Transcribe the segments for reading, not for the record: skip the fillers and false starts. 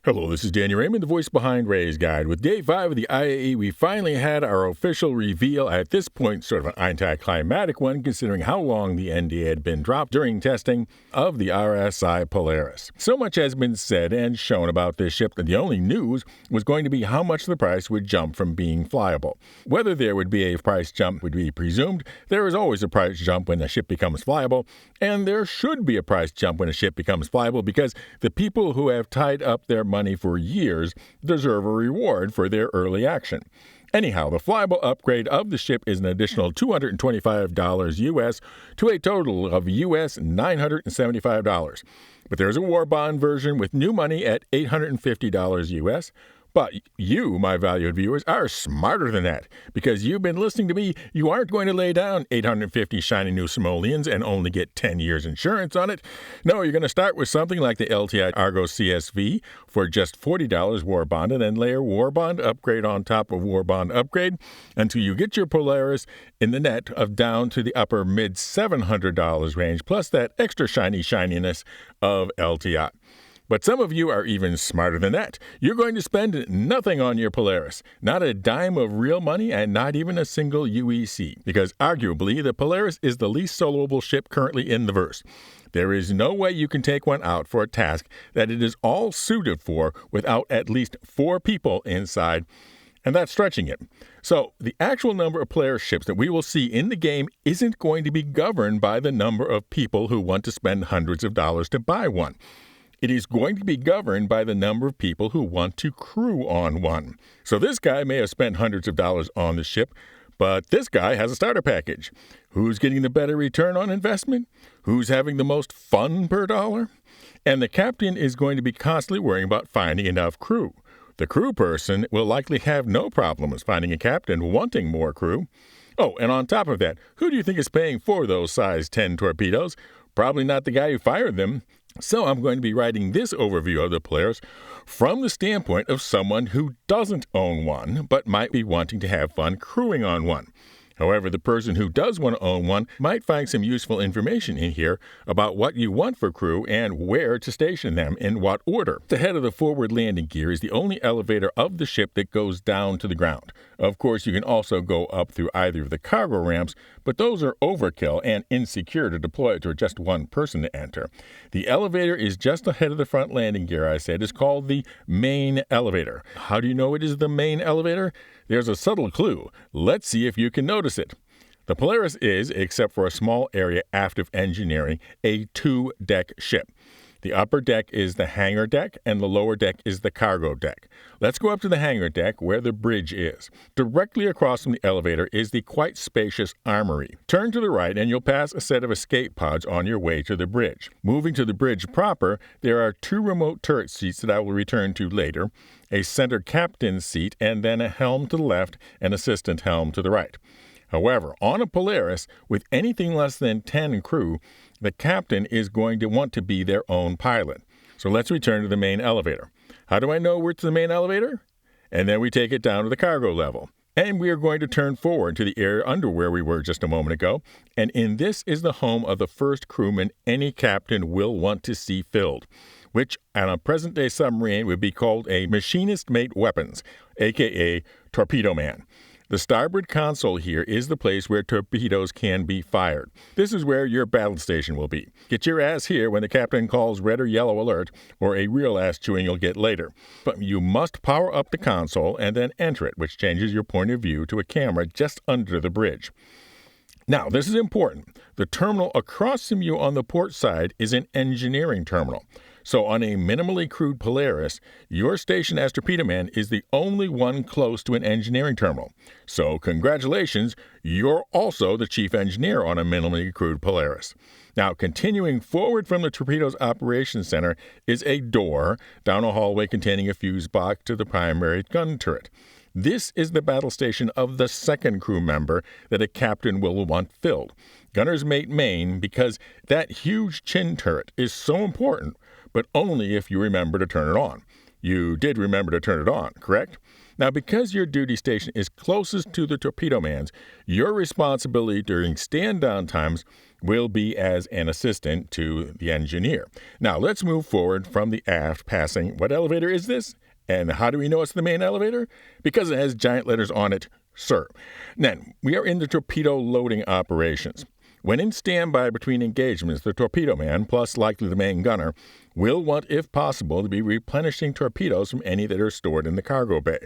Hello, this is Danny Raymond, the voice behind Ray's Guide. With Day 5 of the IAE, we finally had our official reveal. At this point, sort of an anticlimactic one, considering how long the NDA had been dropped during testing of the RSI Polaris. So much has been said and shown about this ship that the only news was going to be how much the price would jump from being flyable. Whether there would be a price jump would be presumed. There is always a price jump when a ship becomes flyable, and there should be a price jump when a ship becomes flyable because the people who have tied up their money for years deserve a reward for their early action. Anyhow, the flyable upgrade of the ship is an additional $225 US to a total of US $975. But there's a war bond version with new money at $850 US. But you, my valued viewers, are smarter than that. Because you've been listening to me, you aren't going to lay down 850 shiny new simoleons and only get 10 years insurance on it. No, you're going to start with something like the LTI Argo CSV for just $40 war bond and then layer war bond upgrade on top of war bond upgrade until you get your Polaris in the net of down to the upper mid $700 range plus that extra shininess of LTI. But some of you are even smarter than that. You're going to spend nothing on your Polaris, not a dime of real money and not even a single UEC, because arguably the Polaris is the least soloable ship currently in the verse. There is no way you can take one out for a task that it is all suited for without at least 4 people inside, and that's stretching it. So the actual number of Polaris ships that we will see in the game isn't going to be governed by the number of people who want to spend hundreds of dollars to buy one. It is going to be governed by the number of people who want to crew on one. So this guy may have spent hundreds of dollars on the ship, but this guy has a starter package. Who's getting the better return on investment? Who's having the most fun per dollar? And the captain is going to be constantly worrying about finding enough crew. The crew person will likely have no problems finding a captain wanting more crew. Oh, and on top of that, who do you think is paying for those size 10 torpedoes? Probably not the guy who fired them. So I'm going to be writing this overview of the Polaris from the standpoint of someone who doesn't own one, but might be wanting to have fun crewing on one. However, the person who does want to own one might find some useful information in here about what you want for crew and where to station them in what order. The head of the forward landing gear is the only elevator of the ship that goes down to the ground. Of course, you can also go up through either of the cargo ramps, but those are overkill and insecure to deploy to just one person to enter. The elevator is just ahead of the front landing gear, I said, is called the main elevator. How do you know it is the main elevator? There's a subtle clue. Let's see if you can notice it. The Polaris is, except for a small area aft of engineering, a 2-deck ship. The upper deck is the hangar deck, and the lower deck is the cargo deck. Let's go up to the hangar deck where the bridge is. Directly across from the elevator is the quite spacious armory. Turn to the right and you'll pass a set of escape pods on your way to the bridge. Moving to the bridge proper, there are 2 remote turret seats that I will return to later, a center captain's seat, and then a helm to the left and assistant helm to the right. However, on a Polaris, with anything less than 10 crew, the captain is going to want to be their own pilot. So let's return to the main elevator. How do I know we're to the main elevator? And then we take it down to the cargo level. And we are going to turn forward to the area under where we were just a moment ago. And in this is the home of the first crewman any captain will want to see filled, which on a present-day submarine would be called a machinist mate weapons, a.k.a. Torpedoman. The starboard console here is the place where torpedoes can be fired. This is where your battle station will be. Get your ass here when the captain calls red or yellow alert, or a real ass chewing you'll get later. But you must power up the console and then enter it, which changes your point of view to a camera just under the bridge. Now, this is important. The terminal across from you on the port side is an engineering terminal. So on a minimally crewed Polaris, your station as Torpedoman is the only one close to an engineering terminal. So congratulations, you're also the chief engineer on a minimally crewed Polaris. Now, continuing forward from the torpedo's operations center is a door down a hallway containing a fuse box to the primary gun turret. This is the battle station of the second crew member that a captain will want filled. Gunner's mate main, because that huge chin turret is so important, but only if you remember to turn it on. You did remember to turn it on, correct? Now, because your duty station is closest to the Torpedoman's, your responsibility during stand-down times will be as an assistant to the engineer. Now, let's move forward from the aft, passing what elevator is this? And how do we know it's the main elevator? Because it has giant letters on it, sir. Then, we are in the torpedo loading operations. When in standby between engagements, the Torpedoman, plus likely the main gunner, will want, if possible, to be replenishing torpedoes from any that are stored in the cargo bay.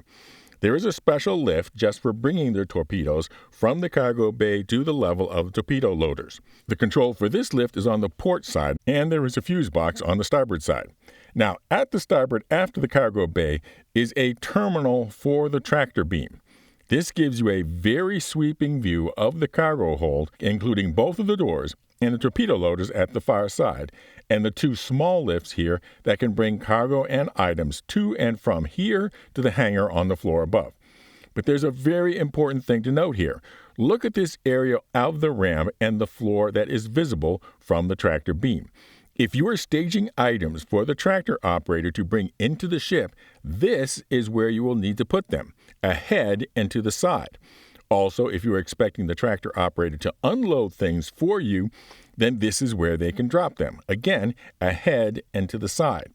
There is a special lift just for bringing their torpedoes from the cargo bay to the level of the torpedo loaders. The control for this lift is on the port side, and there is a fuse box on the starboard side. Now, at the starboard after the cargo bay is a terminal for the tractor beam. This gives you a very sweeping view of the cargo hold, including both of the doors and the torpedo loaders at the far side, and the two small lifts here that can bring cargo and items to and from here to the hangar on the floor above. But there's a very important thing to note here. Look at this area of the ram and the floor that is visible from the tractor beam. If you are staging items for the tractor operator to bring into the ship, this is where you will need to put them, ahead and to the side. Also, if you are expecting the tractor operator to unload things for you, then this is where they can drop them, again, ahead and to the side.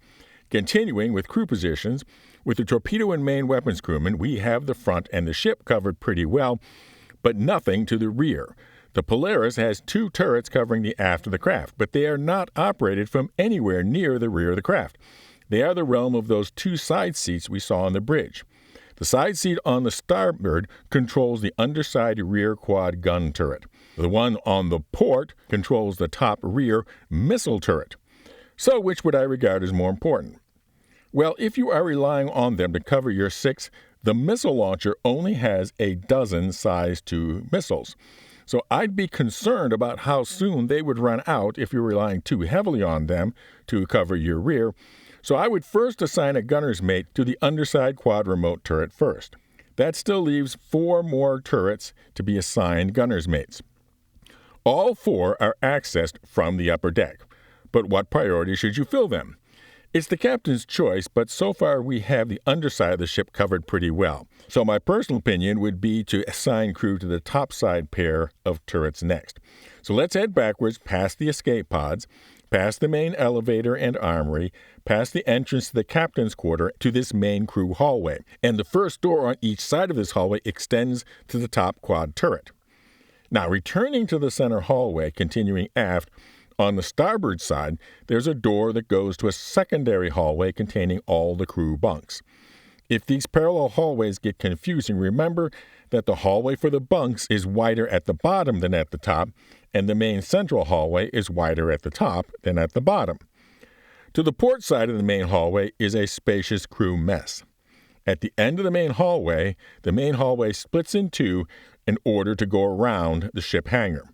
Continuing with crew positions, with the torpedo and main weapons crewmen, we have the front and the ship covered pretty well, but nothing to the rear. The Polaris has two turrets covering the aft of the craft, but they are not operated from anywhere near the rear of the craft. They are the realm of those two side seats we saw on the bridge. The side seat on the starboard controls the underside rear quad gun turret. The one on the port controls the top rear missile turret. So which would I regard as more important? Well, if you are relying on them to cover your 6, the missile launcher only has a dozen size 2 missiles. So I'd be concerned about how soon they would run out if you're relying too heavily on them to cover your rear. So I would first assign a gunner's mate to the underside quad remote turret first. That still leaves 4 more turrets to be assigned gunner's mates. All 4 are accessed from the upper deck. But what priority should you fill them? It's the captain's choice, but so far we have the underside of the ship covered pretty well. So my personal opinion would be to assign crew to the topside pair of turrets next. So let's head backwards past the escape pods, past the main elevator and armory, past the entrance to the captain's quarter to this main crew hallway. And the first door on each side of this hallway extends to the top quad turret. Now, returning to the center hallway, continuing aft, on the starboard side, there's a door that goes to a secondary hallway containing all the crew bunks. If these parallel hallways get confusing, remember that the hallway for the bunks is wider at the bottom than at the top, and the main central hallway is wider at the top than at the bottom. To the port side of the main hallway is a spacious crew mess. At the end of the main hallway splits in two in order to go around the ship hangar.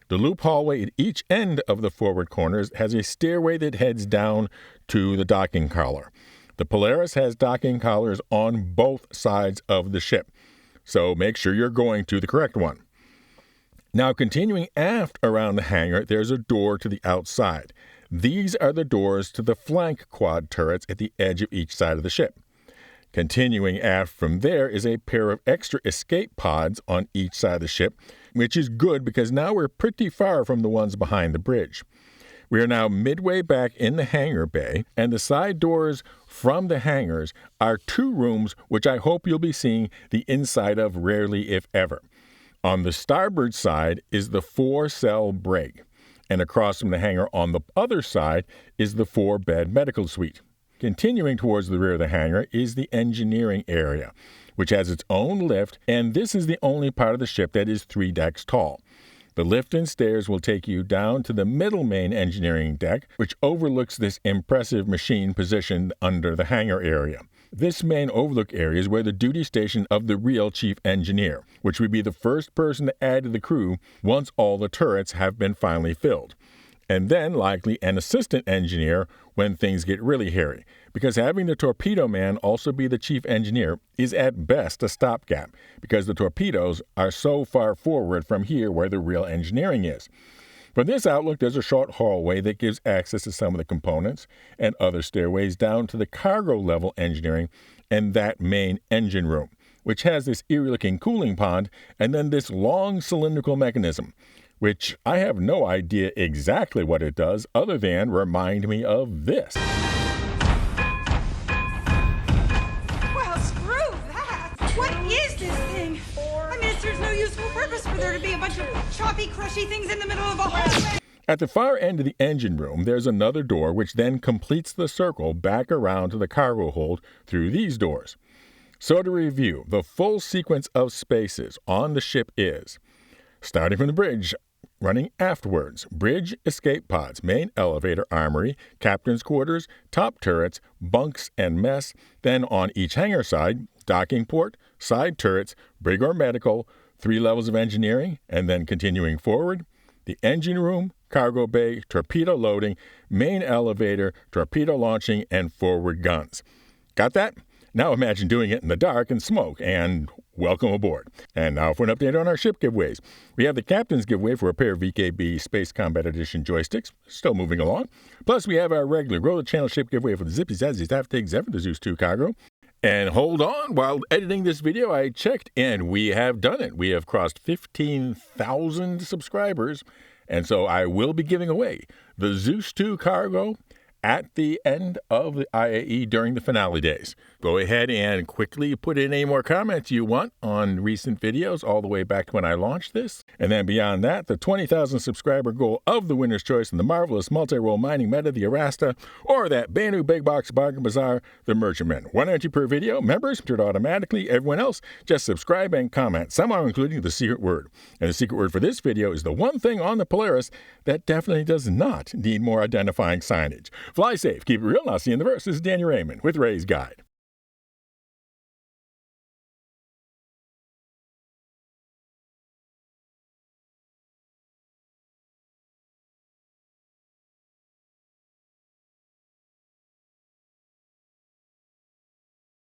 The loop hallway at each end of the forward corners has a stairway that heads down to the docking collar. The Polaris has docking collars on both sides of the ship, so make sure you're going to the correct one. Now, continuing aft around the hangar, there's a door to the outside. These are the doors to the flank quad turrets at the edge of each side of the ship. Continuing aft from there is a pair of extra escape pods on each side of the ship, which is good because now we're pretty far from the ones behind the bridge. We are now midway back in the hangar bay, and the side doors from the hangars are 2 rooms which I hope you'll be seeing the inside of rarely, if ever. On the starboard side is the 4-cell brig, and across from the hangar on the other side is the 4-bed medical suite. Continuing towards the rear of the hangar is the engineering area, which has its own lift, and this is the only part of the ship that is 3 decks tall. The lift and stairs will take you down to the middle main engineering deck, which overlooks this impressive machine positioned under the hangar area. This main overlook area is where the duty station of the real chief engineer, which would be the first person to add to the crew once all the turrets have been finally filled. And then likely an assistant engineer when things get really hairy, because having the Torpedoman also be the chief engineer is at best a stopgap, because the torpedoes are so far forward from here where the real engineering is. From this outlook, there's a short hallway that gives access to some of the components and other stairways down to the cargo level engineering and that main engine room, which has this eerie-looking cooling pond and then this long cylindrical mechanism, which I have no idea exactly what it does other than remind me of this. Well, screw that! What is this thing? I mean, it serves no useful purpose for there to be a bunch of choppy, crushy things in the middle of a hallway. At the far end of the engine room, there's another door which then completes the circle back around to the cargo hold through these doors. So to review, the full sequence of spaces on the ship is, starting from the bridge, running aftwards, bridge, escape pods, main elevator, armory, captain's quarters, top turrets, bunks and mess, then on each hangar side, docking port, side turrets, brig or medical, 3 levels of engineering, and then continuing forward, the engine room, cargo bay, torpedo loading, main elevator, torpedo launching, and forward guns. Got that? Now imagine doing it in the dark and smoke, and welcome aboard. And now for an update on our ship giveaways. We have the Captain's giveaway for a pair of VKB Space Combat Edition joysticks, still moving along. Plus, we have our regular Grow the Channel ship giveaway for the Zippy Zazzy Staff Tigs Ever, the Zeus 2 cargo. And hold on, while editing this video, I checked, and we have done it. We have crossed 15,000 subscribers, and so I will be giving away the Zeus 2 cargo at the end of the IAE during the finale days. Go ahead and quickly put in any more comments you want on recent videos all the way back to when I launched this. And then beyond that, the 20,000 subscriber goal of the Winner's Choice in the marvelous multi-role mining meta, the Arasta, or that brand new big box bargain bazaar, the Merchantman. 1 entry per video. Members entered automatically. Everyone else, just subscribe and comment, somehow including the secret word. And the secret word for this video is the one thing on the Polaris that definitely does not need more identifying signage. Fly safe, keep it real, and I'll see you in the verse. This is Daniel Raymond with Ray's Guide.